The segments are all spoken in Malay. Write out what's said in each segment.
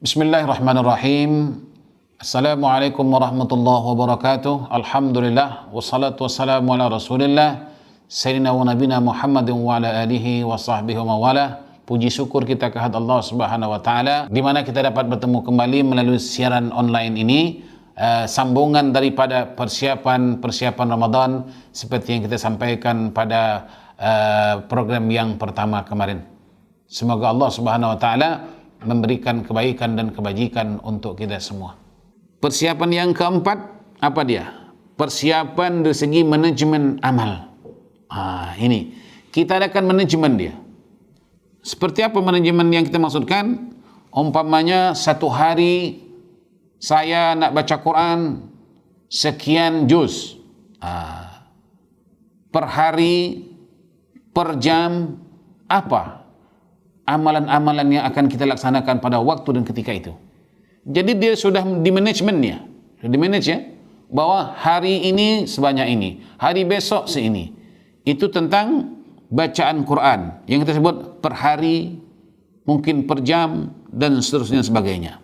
Bismillahirrahmanirrahim. Assalamualaikum warahmatullahi wabarakatuh. Alhamdulillah wassalatu wassalamu ala Rasulillah Sayyidina wa nabina Muhammadin wa ala alihi wa sahbihi wa mawala. Puji syukur kita kehadirat Allah Subhanahu wa taala di mana kita dapat bertemu kembali melalui siaran online ini, sambungan daripada persiapan Ramadan seperti yang kita sampaikan pada program yang pertama kemarin. Semoga Allah Subhanahu wa taala memberikan kebaikan dan kebajikan untuk kita semua. Persiapan yang keempat, apa dia? Persiapan dari segi manajemen amal. Ini kita adakan manajemen dia. Seperti apa manajemen yang kita maksudkan? Umpamanya satu hari saya nak baca Quran sekian juz, per hari, per jam, apa amalan-amalan yang akan kita laksanakan pada waktu dan ketika itu. Jadi dia sudah di manajemennya, di-manage ya, bahwa hari ini sebanyak ini, hari besok seini. Itu tentang bacaan Quran yang kita sebut per hari, mungkin per jam dan seterusnya sebagainya.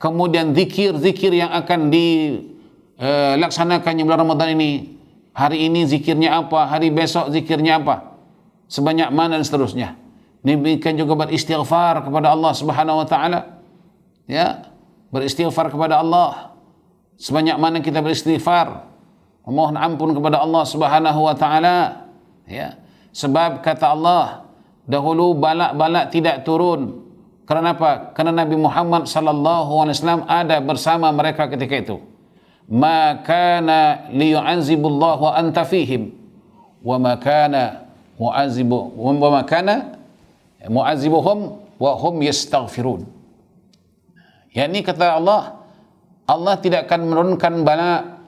Kemudian zikir-zikir yang akan dilaksanakannya bulan Ramadan ini. Hari ini zikirnya apa, hari besok zikirnya apa, sebanyak mana dan seterusnya. Demikian juga beristighfar kepada Allah Subhanahu wa taala. Ya, beristighfar kepada Allah. Sebanyak mana kita beristighfar, memohon ampun kepada Allah Subhanahu wa taala. Ya. Sebab kata Allah, dahulu balak-balak tidak turun. Kerana apa? Kerana Nabi Muhammad sallallahu alaihi wasallam ada bersama mereka ketika itu. Ma kana liyu'azibullahu wa anta fihim wa ma kana mu'azibuhum wa hum yastaghfirun. Yani kata Allah, Allah tidak akan menurunkan bala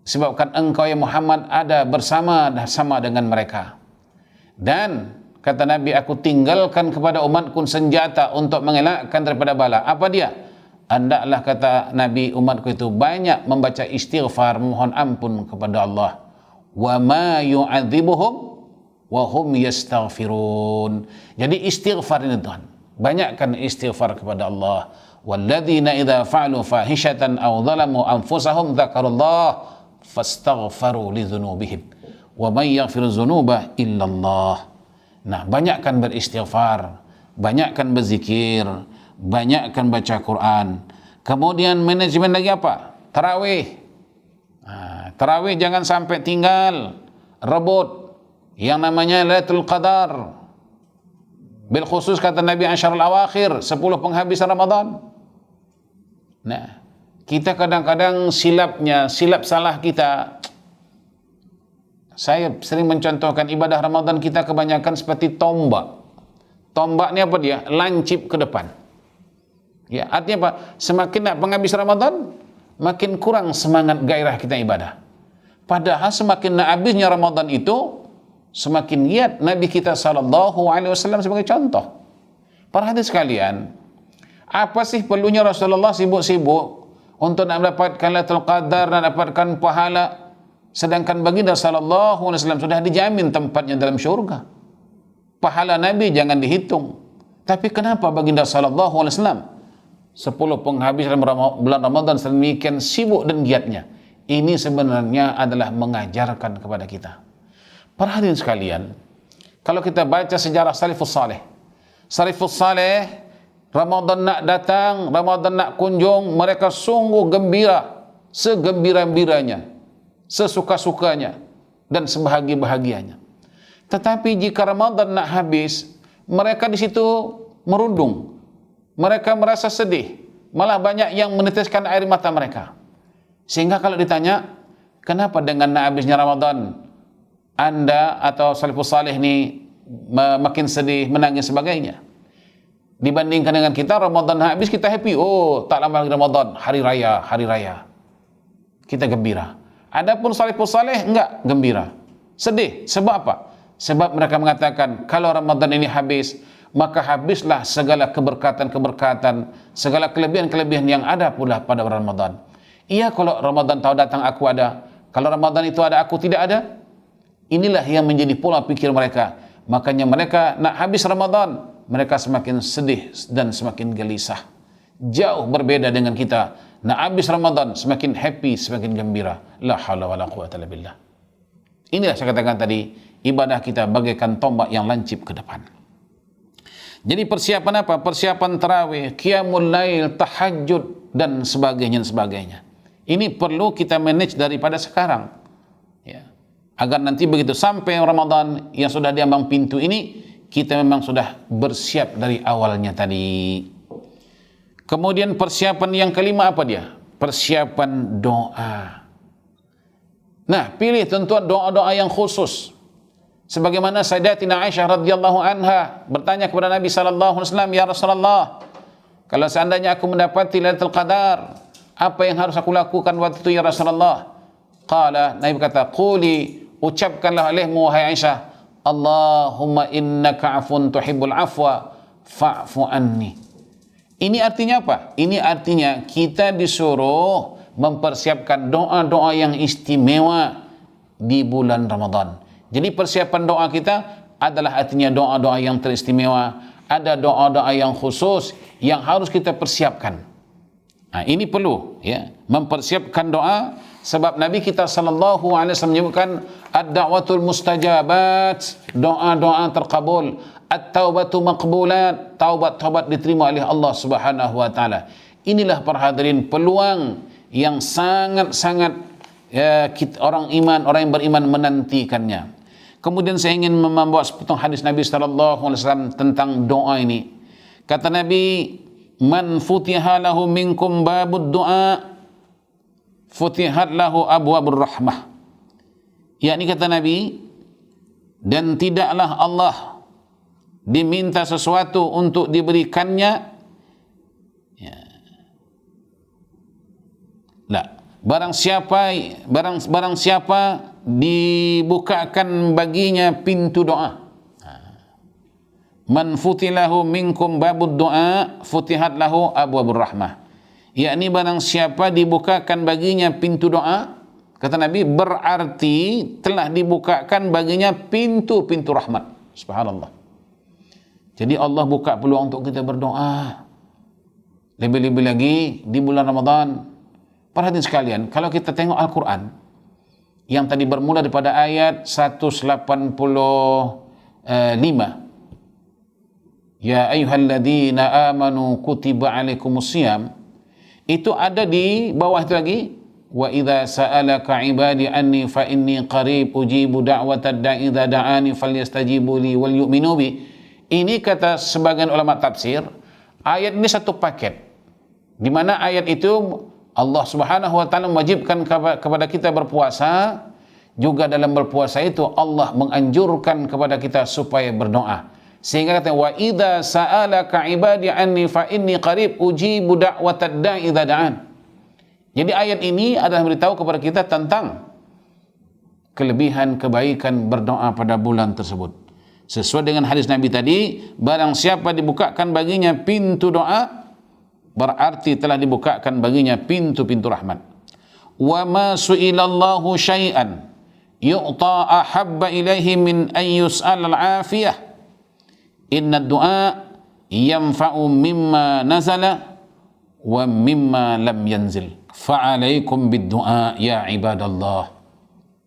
sebabkan engkau ya Muhammad ada bersama dengan mereka. Dan kata Nabi, aku tinggalkan kepada umatku senjata untuk mengelakkan daripada bala. Apa dia? Hendaklah kata Nabi umatku itu banyak membaca istighfar, mohon ampun kepada Allah. Wa ma yu'adzibuhum wa hum yastaghfirun. Jadi istighfar ini Tuhan, banyakkan istighfar kepada Allah. Walladzina idza fa'alu fahishatan aw zalamu anfusahum dzakarullah fastaghfaru lidzunubihim wa may yaghfiru dzunuba illallah. Nah, banyakkan beristighfar, banyakkan berzikir, banyakkan baca Quran. Kemudian manajemen lagi apa? Tarawih. Tarawih jangan sampai tinggal, rebut yang namanya Lailatul Qadar. Bil khusus kata Nabi Asharul Awakhir, 10 penghabisan Ramadan. Nah, kita kadang-kadang silap salah kita. Saya sering mencontohkan ibadah Ramadan kita kebanyakan seperti tombak. Tombak ni apa dia? Lancip ke depan. Ya, artinya apa? Semakin nak penghabis Ramadan, makin kurang semangat gairah kita ibadah. Padahal semakin nak habisnya Ramadan itu, semakin giat Nabi kita sallallahu alaihi wasallam sebagai contoh. Para hadirin sekalian, apa sih perlunya Rasulullah sibuk-sibuk untuk nak mendapatkan Lailatul Qadar, nak dapatkan pahala, sedangkan baginda sallallahu alaihi wasallam sudah dijamin tempatnya dalam syurga. Pahala Nabi jangan dihitung. Tapi kenapa baginda sallallahu alaihi wasallam 10 penghabisan bulan Ramadan sedemikian sibuk dan giatnya? Ini sebenarnya adalah mengajarkan kepada kita. Para hadirin sekalian, kalau kita baca sejarah Salafus Saleh, Ramadan nak datang, Ramadan nak kunjung, mereka sungguh gembira, segembira-gembiranya, sesuka-sukanya, dan sebahagia-bahagianya. Tetapi jika Ramadan nak habis, mereka di situ merundung, mereka merasa sedih, malah banyak yang meneteskan air mata mereka. Sehingga kalau ditanya, kenapa dengan nak habisnya Ramadan Anda atau Salafus Saleh ni makin sedih, menangis sebagainya, dibandingkan dengan kita Ramadan habis kita happy, oh tak lama lagi Ramadan, hari raya kita gembira. Adapun Salafus Saleh enggak gembira, sedih. Sebab apa? Sebab mereka mengatakan kalau Ramadan ini habis, maka habislah segala keberkatan, segala kelebihan-kelebihan yang ada pula pada Ramadan. Iya, kalau Ramadan tahu datang aku ada, kalau Ramadan itu ada aku tidak ada. Inilah yang menjadi pola pikir mereka. Makanya mereka nak habis Ramadan, mereka semakin sedih dan semakin gelisah. jauh berbeda dengan kita. Nah, habis Ramadan semakin happy, semakin gembira. La haula wala quwwata illa billah. Inilah saya katakan tadi, ibadah kita bagaikan tombak yang lancip ke depan. Jadi persiapan apa? Persiapan tarawih, qiyamul lail, tahajud dan sebagainya. Ini perlu kita manage daripada sekarang. Ya. Agar nanti begitu sampai Ramadan yang sudah diambang pintu ini, kita memang sudah bersiap dari awalnya tadi. Kemudian persiapan yang kelima apa dia? Persiapan doa. Nah, pilih tentu doa-doa yang khusus. Sebagaimana Sayyidatina Aisyah radhiyallahu anha bertanya kepada Nabi sallallahu alaihi wasallam, "Ya Rasulullah, kalau seandainya aku mendapati Lailatul Qadar, apa yang harus aku lakukan waktu itu ya Rasulullah?" Qala, Nabi kata, "Quli, ucapkanlah olehmu wahai Aisyah, Allahumma innaka afun tuhibbul afwa fa'fu anni." Ini artinya apa? Ini artinya kita disuruh mempersiapkan doa-doa yang istimewa di bulan Ramadan. Jadi persiapan doa kita adalah artinya doa-doa yang teristimewa. Ada doa-doa yang khusus yang harus kita persiapkan. Nah, ini perlu ya, mempersiapkan doa, sebab Nabi kita sallallahu alaihi wasallam menyebutkan ad-da'watul mustajabat, doa-doa terkabul, at-taubatu maqbulat, taubat-taubat diterima oleh Allah Subhanahu wa taala. Inilah para hadirin peluang yang sangat-sangat ya, orang yang beriman menantikannya. Kemudian saya ingin membawa sepotong hadis Nabi sallallahu alaihi wasallam tentang doa ini. Kata Nabi, "Man futiha lahu minkum babud du'a, futihat lahu abwabur rahmah." Yakni kata Nabi, dan tidaklah Allah diminta sesuatu untuk diberikannya, ya. Barang siapa dibukakan baginya pintu doa. Man futilahu minkum babud du'a, futihat lahu abwabur rahmah. Yakni barang siapa dibukakan baginya pintu doa, kata Nabi, berarti telah dibukakan baginya pintu-pintu rahmat. Subhanallah. Jadi Allah buka peluang untuk kita berdoa. Lebih-lebih lagi di bulan Ramadan. Perhatian sekalian, kalau kita tengok Al-Quran yang tadi bermula daripada ayat 185, ya ayyuhalladzina amanu kutiba alaikumusiyam, itu ada di bawah itu lagi, wa idza sa'alaka ibadi anni fa inni qarib ujibu da'watad da'i idza da'ani falyastajibu li wal yu'minu bi. Ini kata sebagian ulama tafsir, ayat ini satu paket, di mana ayat itu Allah Subhanahu wa taala mewajibkan kepada kita berpuasa, juga dalam berpuasa itu Allah menganjurkan kepada kita supaya berdoa. Sehingga kata wa idza sa'alaka ibadi anni fa inni qarib ujibu da'watad da'i idza da'an. Jadi ayat ini adalah beritahu kepada kita tentang kelebihan kebaikan berdoa pada bulan tersebut. Sesuai dengan hadis Nabi tadi, barang siapa dibukakan baginya pintu doa, berarti telah dibukakan baginya pintu-pintu rahmat. Wa ma su'ilallahu syai'an yu'ta ahabba ilaihi min an yus'al al-afiyah. Inna du'a yanfa'u mimma nazala wa mimma lam yanzil. Fa'alaikum bid-du'a ya ibadallah.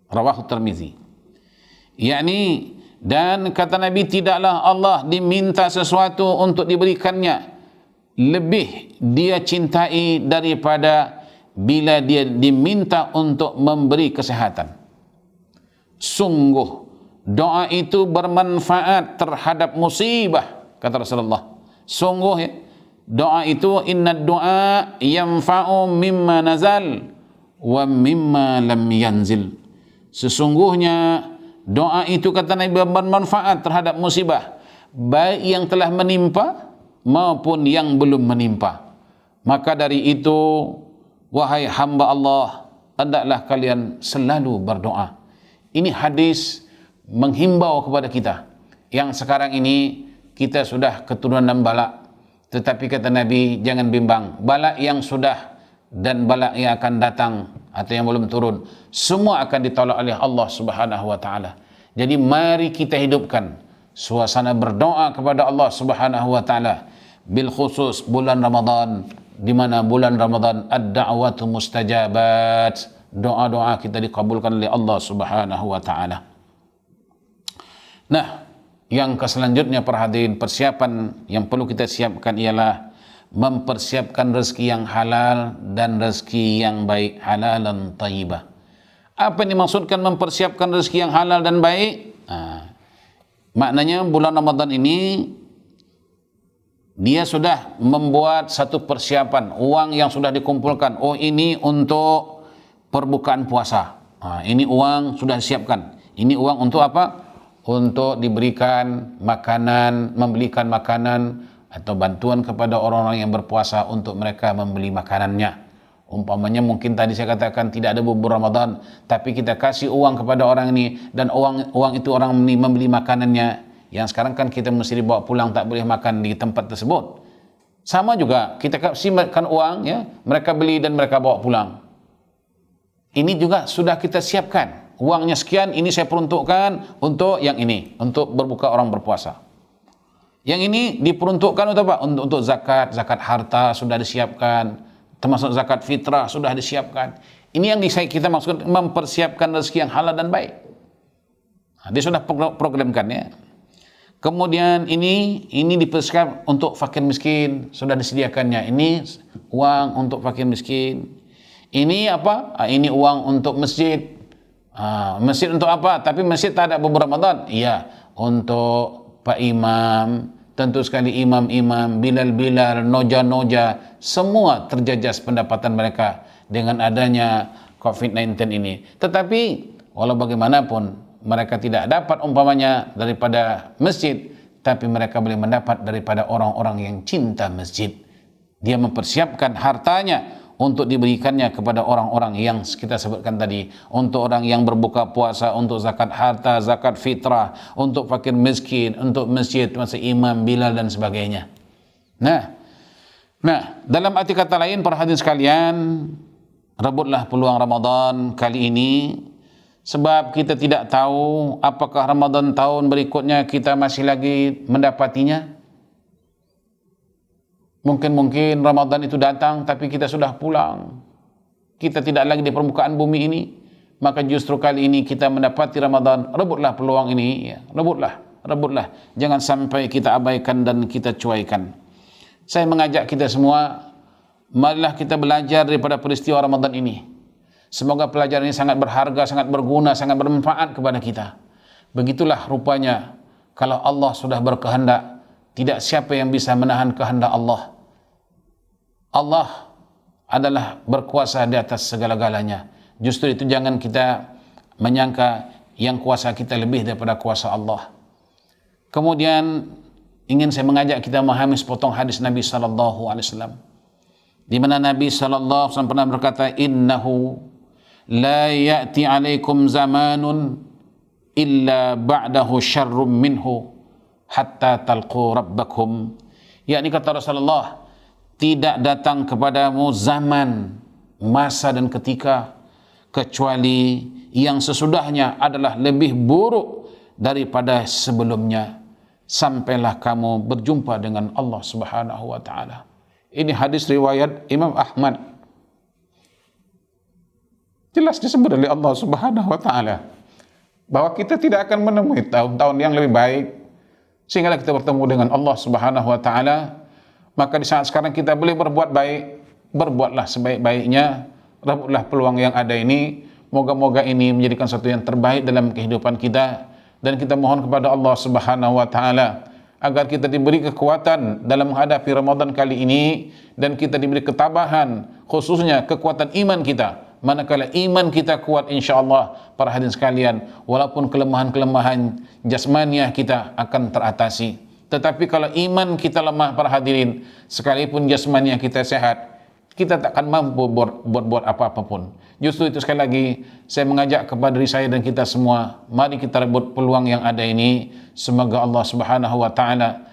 Rawahu Tirmizi. Yakni, dan kata Nabi, tidaklah Allah diminta sesuatu untuk diberikannya lebih dia cintai daripada bila dia diminta untuk memberi kesehatan. Sungguh doa itu bermanfaat terhadap musibah, kata Rasulullah. Sungguh ya, doa itu inna du'a yanfa'u mimma nazal wa mimma lam yanzil. Sesungguhnya doa itu, kata Nabi, bermanfaat terhadap musibah, baik yang telah menimpa maupun yang belum menimpa. Maka dari itu, wahai hamba Allah, hendaklah kalian selalu berdoa. Ini hadis menghimbau kepada kita yang sekarang ini kita sudah keturunan bala, tetapi kata Nabi, jangan bimbang, bala yang sudah dan bala yang akan datang atau yang belum turun, semua akan ditolak oleh Allah Subhanahu wa taala. Jadi mari kita hidupkan suasana berdoa kepada Allah Subhanahu wa taala, bil khusus bulan Ramadan di mana bulan Ramadan ad-da'watu mustajabat, doa-doa kita dikabulkan oleh Allah Subhanahu wa taala. Nah, yang selanjutnya perhatian persiapan yang perlu kita siapkan ialah mempersiapkan rezeki yang halal dan rezeki yang baik, halalan thayyibah. Apa yang dimaksudkan mempersiapkan rezeki yang halal dan baik? Maknanya bulan Ramadan ini dia sudah membuat satu persiapan, uang yang sudah dikumpulkan. Oh, ini untuk perbukaan puasa. Ini uang sudah disiapkan. Ini uang untuk apa? Untuk diberikan makanan, membelikan makanan atau bantuan kepada orang-orang yang berpuasa untuk mereka membeli makanannya. Umpamanya mungkin tadi saya katakan tidak ada bubur Ramadan, tapi kita kasih uang kepada orang ini dan uang itu orang ini membeli makanannya. Yang sekarang kan kita mesti dibawa pulang, tak boleh makan di tempat tersebut. Sama juga kita kasih makan uang, ya, mereka beli dan mereka bawa pulang. Ini juga sudah kita siapkan. Uangnya sekian, ini saya peruntukkan untuk yang ini, untuk berbuka orang berpuasa. Yang ini diperuntukkan untuk apa? Untuk zakat, zakat harta sudah disiapkan, termasuk zakat fitrah sudah disiapkan. Ini yang kita maksud mempersiapkan rezeki yang halal dan baik. Dia sudah programkan, ya. Kemudian ini dipersiapkan untuk fakir miskin, sudah disediakannya. Ini uang untuk fakir miskin. Ini apa? Ini uang untuk masjid. Masjid untuk apa? Tapi masjid tak ada bubur Ramadan. Iya, untuk Pak Imam, tentu sekali imam-imam, bilal-bilal, noja-noja, semua terjajas pendapatan mereka dengan adanya COVID-19 ini. Tetapi walau bagaimanapun mereka tidak dapat umpamanya daripada masjid, tapi mereka boleh mendapat daripada orang-orang yang cinta masjid. Dia mempersiapkan hartanya untuk diberikannya kepada orang-orang yang kita sebutkan tadi, untuk orang yang berbuka puasa, untuk zakat harta, zakat fitrah, untuk fakir miskin, untuk masjid, masa imam, bilal dan sebagainya. Nah, dalam arti kata lain, perhatian sekalian, rebutlah peluang Ramadan kali ini, sebab kita tidak tahu apakah Ramadan tahun berikutnya kita masih lagi mendapatinya. Mungkin Ramadan itu datang tapi kita sudah pulang, kita tidak lagi di permukaan bumi ini. Maka justru kali ini kita mendapati Ramadan. Rebutlah peluang ini, ya. Rebutlah, jangan sampai kita abaikan dan kita cuaikan. Saya mengajak kita semua, marilah kita belajar daripada peristiwa Ramadan ini. Semoga pelajaran ini sangat berharga, sangat berguna, sangat bermanfaat kepada kita. Begitulah rupanya kalau Allah sudah berkehendak, tidak siapa yang bisa menahan kehendak Allah. Allah adalah berkuasa di atas segala-galanya. Justru itu jangan kita menyangka yang kuasa kita lebih daripada kuasa Allah. Kemudian ingin saya mengajak kita memahami sepotong hadis Nabi sallallahu alaihi wasallam, di mana Nabi sallallahu alaihi wasallam pernah berkata, "Innahu la ya'ti 'alaikum zamanun illa ba'dahu syarrum minhu hatta talqu rabbakum." Yakni kata Rasulullah, tidak datang kepadamu zaman, masa dan ketika kecuali yang sesudahnya adalah lebih buruk daripada sebelumnya, sampailah kamu berjumpa dengan Allah Subhanahu wa taala. Ini hadis riwayat Imam Ahmad. Jelas disebut oleh Allah Subhanahu wa taala bahwa kita tidak akan menemui tahun-tahun yang lebih baik sehingga kita bertemu dengan Allah Subhanahu wa taala. Maka di saat sekarang kita boleh berbuat baik, berbuatlah sebaik-baiknya, rebutlah peluang yang ada ini. Moga-moga ini menjadikan sesuatu yang terbaik dalam kehidupan kita, dan kita mohon kepada Allah Subhanahu wa taala agar kita diberi kekuatan dalam menghadapi Ramadan kali ini, dan kita diberi ketabahan, khususnya kekuatan iman kita. Manakala iman kita kuat, insya-Allah para hadirin sekalian, walaupun kelemahan-kelemahan jasmaniah kita akan teratasi. Tetapi kalau iman kita lemah para hadirin, sekalipun jasmaniah kita sehat, kita tak akan mampu buat apa-apa pun. Justru itu sekali lagi saya mengajak kepada diri saya dan kita semua, mari kita rebut peluang yang ada ini. Semoga Allah Subhanahu wa taala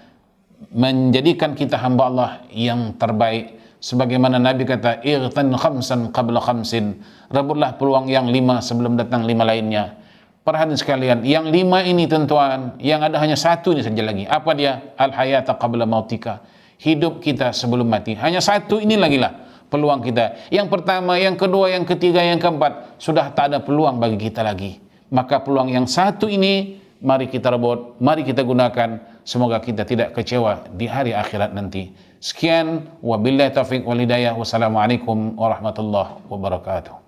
menjadikan kita hamba Allah yang terbaik. Sebagaimana Nabi kata, "Ightan khamsan qabla khamsin." Rebutlah peluang yang 5 sebelum datang 5 lainnya. Perhatian sekalian, yang 5 ini tuan-tuan, yang ada hanya satu ini saja lagi. Apa dia? Al-hayata qabla mautika. hidup kita sebelum mati. Hanya satu ini lagi lah peluang kita. Yang pertama, yang kedua, yang ketiga, yang keempat, sudah tak ada peluang bagi kita lagi. Maka peluang yang satu ini, mari kita rebut, mari kita gunakan. Semoga kita tidak kecewa di hari akhirat nanti. Sekian, wabillahi taufiq wal hidayah. Wassalamualaikum warahmatullahi wabarakatuh.